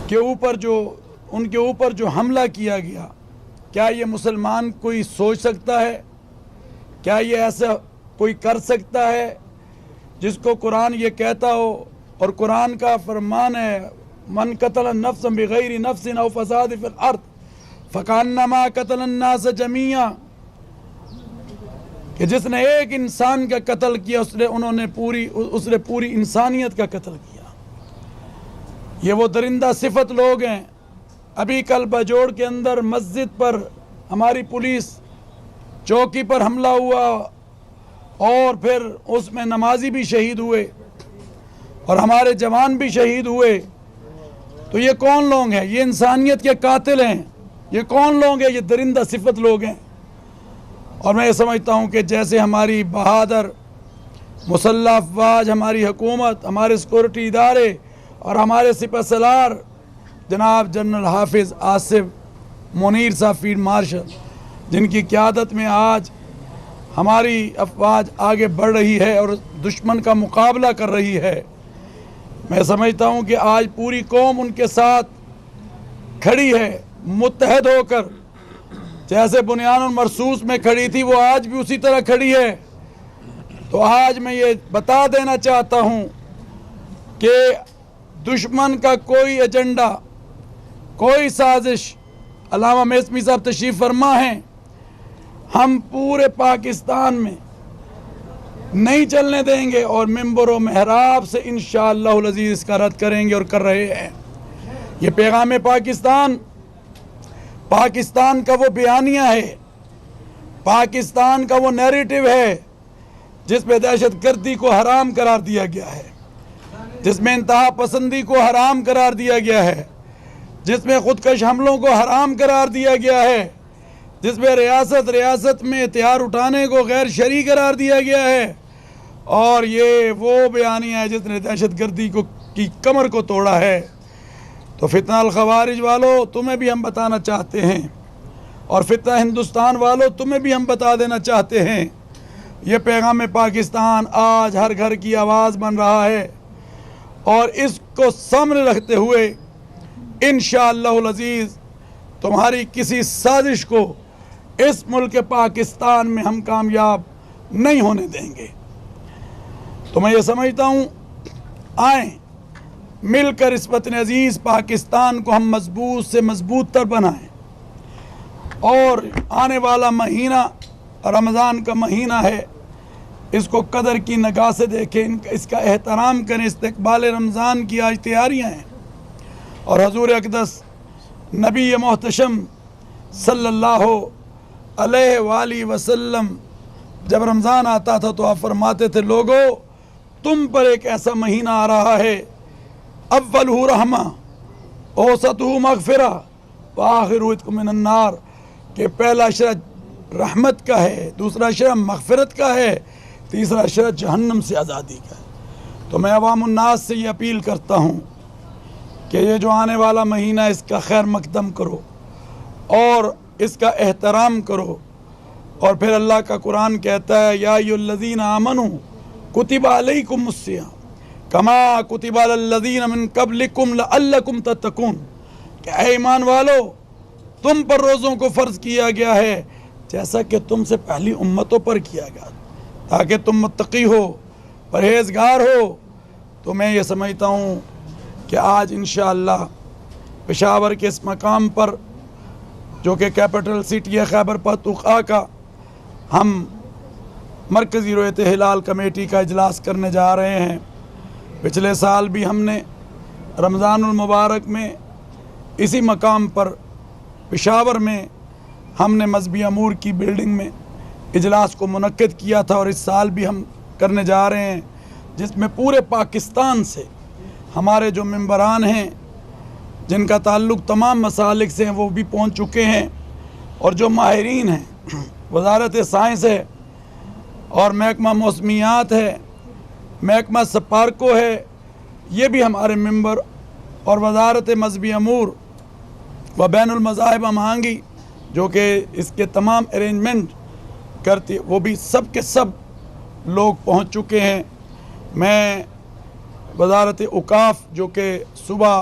کے ان کے اوپر جو حملہ کیا گیا، کیا یہ مسلمان کوئی سوچ سکتا ہے؟ کیا یہ ایسا کوئی کر سکتا ہے جس کو قرآن یہ کہتا ہو؟ اور قرآن کا فرمان ہے من قتل نفسا بغیر نفس او فساد فی الارض فکانما قتل الناس جمیعا، کہ جس نے ایک انسان کا قتل کیا اس نے پوری انسانیت کا قتل کیا۔ یہ وہ درندہ صفت لوگ ہیں۔ ابھی کل بجوڑ کے اندر مسجد پر ہماری پولیس چوکی پر حملہ ہوا اور پھر اس میں نمازی بھی شہید ہوئے اور ہمارے جوان بھی شہید ہوئے۔ تو یہ کون لوگ ہیں؟ یہ انسانیت کے قاتل ہیں۔ یہ کون لوگ ہیں؟ یہ درندہ صفت لوگ ہیں۔ اور میں یہ سمجھتا ہوں کہ جیسے ہماری بہادر مسلح افواج، ہماری حکومت، ہمارے سیکورٹی ادارے اور ہمارے سپہ سالار جناب جنرل حافظ آصف منیر صاحب فیلڈ مارشل، جن کی قیادت میں آج ہماری افواج آگے بڑھ رہی ہے اور دشمن کا مقابلہ کر رہی ہے، میں سمجھتا ہوں کہ آج پوری قوم ان کے ساتھ کھڑی ہے، متحد ہو کر۔ جیسے بنیان المرصوص میں کھڑی تھی وہ آج بھی اسی طرح کھڑی ہے۔ تو آج میں یہ بتا دینا چاہتا ہوں کہ دشمن کا کوئی ایجنڈا، کوئی سازش، علامہ میثمی صاحب تشریف فرما ہیں، ہم پورے پاکستان میں نہیں چلنے دیں گے اور ممبر و محراب سے انشاءاللہ العزیز اس کا رد کریں گے اور کر رہے ہیں۔ یہ پیغام پاکستان کا وہ بیانیہ ہے، پاکستان کا وہ نیریٹو ہے جس میں دہشت گردی کو حرام قرار دیا گیا ہے، جس میں انتہا پسندی کو حرام قرار دیا گیا ہے، جس میں خودکش حملوں کو حرام قرار دیا گیا ہے، جس میں ریاست میں ہتھیار اٹھانے کو غیر شرعی قرار دیا گیا ہے۔ اور یہ وہ بیانیہ ہے جس نے دہشت گردی کی کمر کو توڑا ہے۔ تو فتنہ الخوارج والو تمہیں بھی ہم بتانا چاہتے ہیں، اور فتنہ ہندوستان والو تمہیں بھی ہم بتا دینا چاہتے ہیں، یہ پیغام پاکستان آج ہر گھر کی آواز بن رہا ہے، اور اس کو سامنے رکھتے ہوئے انشاءاللہ العزیز تمہاری کسی سازش کو اس ملک پاکستان میں ہم کامیاب نہیں ہونے دیں گے۔ تو میں یہ سمجھتا ہوں آئیں مل کر اس وطن عزیز پاکستان کو ہم مضبوط سے مضبوط تر بنائیں، اور آنے والا مہینہ رمضان کا مہینہ ہے، اس کو قدر کی نگاہ سے دیکھیں، اس کا احترام کریں۔ استقبال رمضان کی آج تیاریاں ہیں، اور حضور اقدس نبی محتشم صلی اللہ علیہ وآلہ وسلم جب رمضان آتا تھا تو آپ فرماتے تھے لوگو تم پر ایک ایسا مہینہ آ رہا ہے، اولہ رحمہ اوسطہ مغفرہ وآخرہ عتق من النار، کہ پہلا اشرہ رحمت کا ہے، دوسرا اشرہ مغفرت کا ہے، تیسرا اشرہ جہنم سے آزادی کا ہے۔ تو میں عوام الناس سے یہ اپیل کرتا ہوں کہ یہ جو آنے والا مہینہ اس کا خیر مقدم کرو اور اس کا احترام کرو۔ اور پھر اللہ کا قرآن کہتا ہے یا ایھا الذین آمنوا کتب علیکم الصیام کما کتب علی الذین من قبلکم لعلکم تتقون، کہ اے ایمان والو تم پر روزوں کو فرض کیا گیا ہے جیسا کہ تم سے پہلی امتوں پر کیا گیا، تاکہ تم متقی ہو، پرہیزگار ہو۔ تو میں یہ سمجھتا ہوں کہ آج انشاءاللہ پشاور کے اس مقام پر جو کہ کیپٹل سٹی ہے خیبر پختونخوا کا، ہم مرکزی رویت ہلال کمیٹی کا اجلاس کرنے جا رہے ہیں۔ پچھلے سال بھی ہم نے رمضان المبارک میں اسی مقام پر پشاور میں ہم نے مذہبی امور کی بلڈنگ میں اجلاس کو منعقد کیا تھا، اور اس سال بھی ہم کرنے جا رہے ہیں، جس میں پورے پاکستان سے ہمارے جو ممبران ہیں جن کا تعلق تمام مسالک سے ہیں وہ بھی پہنچ چکے ہیں، اور جو ماہرین ہیں وزارت سائنس ہے اور محکمہ موسمیات ہے، محکمہ سپارکو ہے، یہ بھی ہمارے ممبر، اور وزارت مذہبی امور و بین المذاہب ہم آہنگی جو کہ اس کے تمام ارینجمنٹ کرتی، وہ بھی سب کے سب لوگ پہنچ چکے ہیں۔ میں وزارت اوقاف جو کہ صبح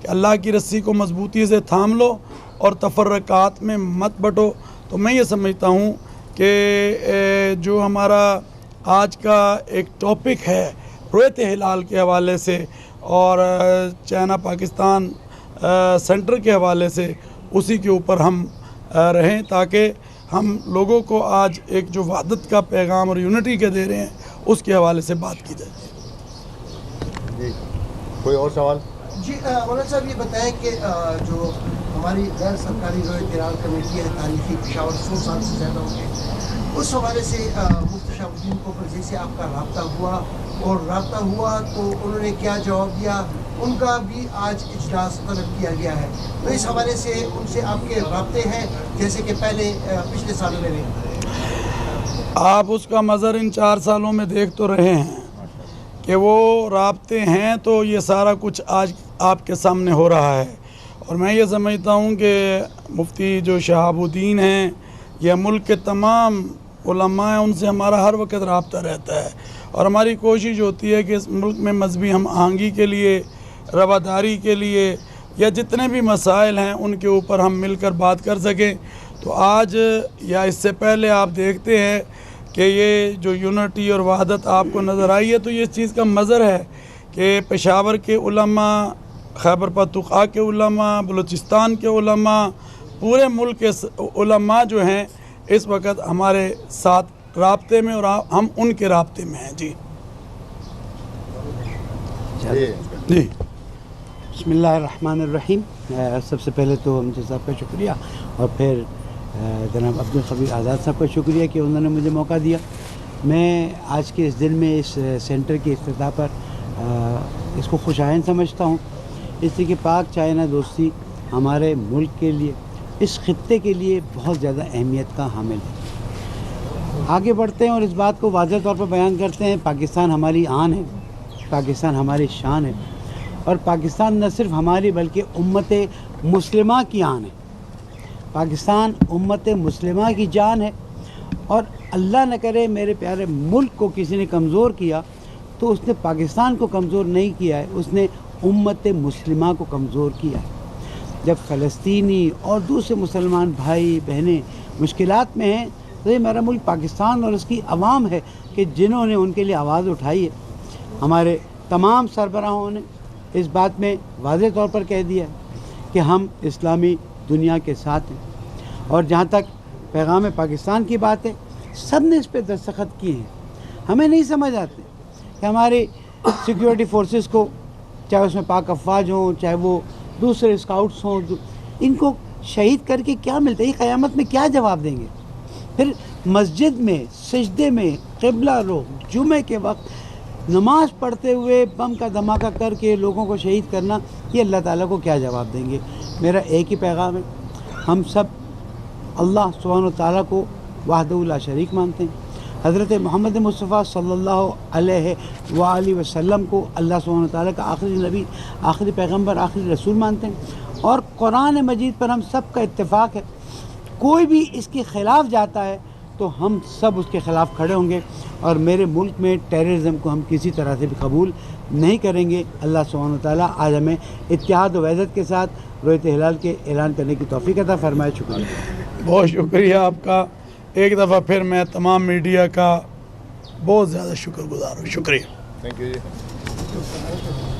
کہ اللہ کی رسی کو مضبوطی سے تھام لو اور تفرقات میں مت بٹو. تو میں یہ سمجھتا ہوں کہ جو ہمارا آج کا ایک ٹاپک ہے رویت ہلال کے حوالے سے اور چائنا پاکستان سینٹر کے حوالے سے، اسی کے اوپر ہم رہیں تاکہ ہم لوگوں کو آج ایک جو وحدت کا پیغام اور یونٹی کے دے رہے ہیں اس کے حوالے سے بات کی جائے. جی کوئی اور سوال؟ جی مولانا صاحب یہ بتائیں کہ جو ہماری غیر سرکاری رویت ہلال کمیٹی ہے تاریخی پشاور 100 سال سے زیادہ ہو گئے، اس حوالے سے مفتی شہاب الدین کوپرزئی سے آپ کا رابطہ ہوا تو انہوں نے کیا جواب دیا؟ ان کا بھی آج اجلاس طلب کیا گیا ہے، تو اس حوالے سے ان سے آپ کے رابطے ہیں جیسے کہ پچھلے سالوں میں نہیں؟ آپ اس کا مظہر ان 4 سالوں میں دیکھ تو رہے ہیں کہ وہ رابطے ہیں، تو یہ سارا کچھ آج آپ کے سامنے ہو رہا ہے. اور میں یہ سمجھتا ہوں کہ مفتی جو شہاب الدین ہیں یا ملک کے تمام علماء ہیں، ان سے ہمارا ہر وقت رابطہ رہتا ہے اور ہماری کوشش ہوتی ہے کہ اس ملک میں مذہبی ہم آہنگی کے لیے، رواداری کے لیے یا جتنے بھی مسائل ہیں ان کے اوپر ہم مل کر بات کر سکیں. تو آج یا اس سے پہلے آپ دیکھتے ہیں کہ یہ جو یونٹی اور وحدت آپ کو نظر آئی ہے، تو یہ اس چیز کا مظہر ہے کہ پشاور کے علماء، خیبر پختونخوا کے علماء، بلوچستان کے علماء، پورے ملک کے علماء جو ہیں اس وقت ہمارے ساتھ رابطے میں اور ہم ان کے رابطے میں ہیں. جی جی بسم اللہ الرحمن الرحیم. سب سے پہلے تو امجد صاحب کا شکریہ اور پھر جناب عبدالخبیر آزاد صاحب کا شکریہ کہ انہوں نے مجھے موقع دیا. میں آج کے اس دن میں اس سینٹر کے افتتاح پر اس کو خوش آئند سمجھتا ہوں، اس لیے کہ پاک چائنا دوستی ہمارے ملک کے لیے، اس خطے کے لیے بہت زیادہ اہمیت کا حامل ہے. آگے بڑھتے ہیں اور اس بات کو واضح طور پر بیان کرتے ہیں، پاکستان ہماری آن ہے، پاکستان ہماری شان ہے، اور پاکستان نہ صرف ہماری بلکہ امت مسلمہ کی آن ہے. پاکستان امت مسلمہ کی جان ہے، اور اللہ نہ کرے میرے پیارے ملک کو کسی نے کمزور کیا تو اس نے پاکستان کو کمزور نہیں کیا ہے، اس نے امت مسلمہ کو کمزور کیا ہے. جب فلسطینی اور دوسرے مسلمان بھائی بہنیں مشکلات میں ہیں تو یہ میرا ملک پاکستان اور اس کی عوام ہے کہ جنہوں نے ان کے لیے آواز اٹھائی ہے. ہمارے تمام سربراہوں نے اس بات میں واضح طور پر کہہ دیا ہے کہ ہم اسلامی دنیا کے ساتھ ہیں، اور جہاں تک پیغام پاکستان کی بات ہے سب نے اس پہ دستخط کیے ہیں. ہمیں نہیں سمجھ آتے کہ ہماری سیکیورٹی فورسز کو، چاہے اس میں پاک افواج ہوں چاہے وہ دوسرے اسکاؤٹس ہوں، ان کو شہید کر کے کیا ملتا ہے؟ یہ قیامت میں کیا جواب دیں گے؟ پھر مسجد میں سجدے میں قبلہ رخ جمعے کے وقت نماز پڑھتے ہوئے بم کا دھماکہ کر کے لوگوں کو شہید کرنا، یہ اللہ تعالیٰ کو کیا جواب دیں گے؟ میرا ایک ہی پیغام ہے، ہم سب اللہ سبحانہ و تعالیٰ کو وحدہ لا شریک مانتے ہیں، حضرت محمد مصطفیٰ صلی اللہ علیہ وآلہ وسلم کو اللہ سبحانہ و تعالیٰ کا آخری نبی، آخری پیغمبر، آخری رسول مانتے ہیں، اور قرآن مجید پر ہم سب کا اتفاق ہے. کوئی بھی اس کے خلاف جاتا ہے تو ہم سب اس کے خلاف کھڑے ہوں گے، اور میرے ملک میں ٹیررزم کو ہم کسی طرح سے بھی قبول نہیں کریں گے. اللہ سبحانہ و تعالیٰ آج ہمیں اتحاد و وحدت کے ساتھ رویت ہلال کے اعلان کرنے کی توفیق عطا فرمائے. شکریہ. بہت شکریہ آپ کا. ایک دفعہ پھر میں تمام میڈیا کا بہت زیادہ شکر گزار ہوں. شکریہ. Thank you G.